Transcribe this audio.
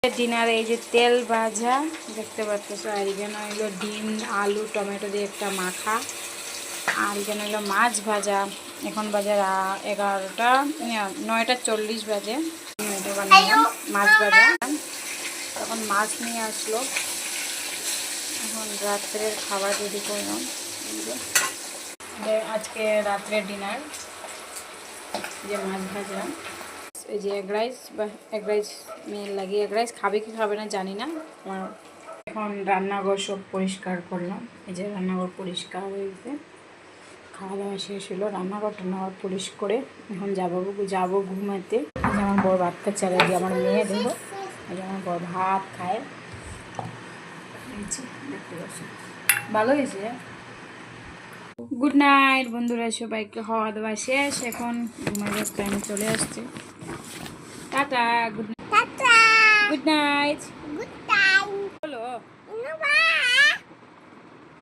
ডিনারে এই যে তেল ভাজা দেখতে পাচ্ছ, আর এখানে হইলো ডিম আলু টমেটো দিয়ে একটা মাখা, আর এখানে হইলো মাছ ভাজা। এখন বাজে 11টা 9:40 বাজে। এটা বানালাম মাছ ভাজা। তখন মাছ নিয়ে আসলো, এখন রাত্রের খাবার রেডি করলাম। আজকে রাত্রের ডিনার যে মাছ ভাজা, এই যে এগ রাইস বা এগ রাইস মেয়ের লাগে। এগ রাইস খাবে কি খাবে না জানি না। আমার এখন রান্নাঘর সব পরিষ্কার করলাম। এই যে রান্নাঘর পরিষ্কার হয়েছে, খাওয়া দাওয়া শেষ হলো, রান্নাঘর টান্নাঘর পরিষ্কার করে এখন যাবো ঘুমাতে। আজ আমার বড় ভাতটা চালাই দিয়ে আমার মেয়ে দেবো। এই যে আমার বড় ভাত খায়, দেখতে পাচ্ছি ভালো হয়েছে। গুড নাইট বন্ধুরা, সবাইকে খাওয়া দাওয়া শেষ, এখন ঘুমাবার টাইম চলে আসছে। Tata, good night.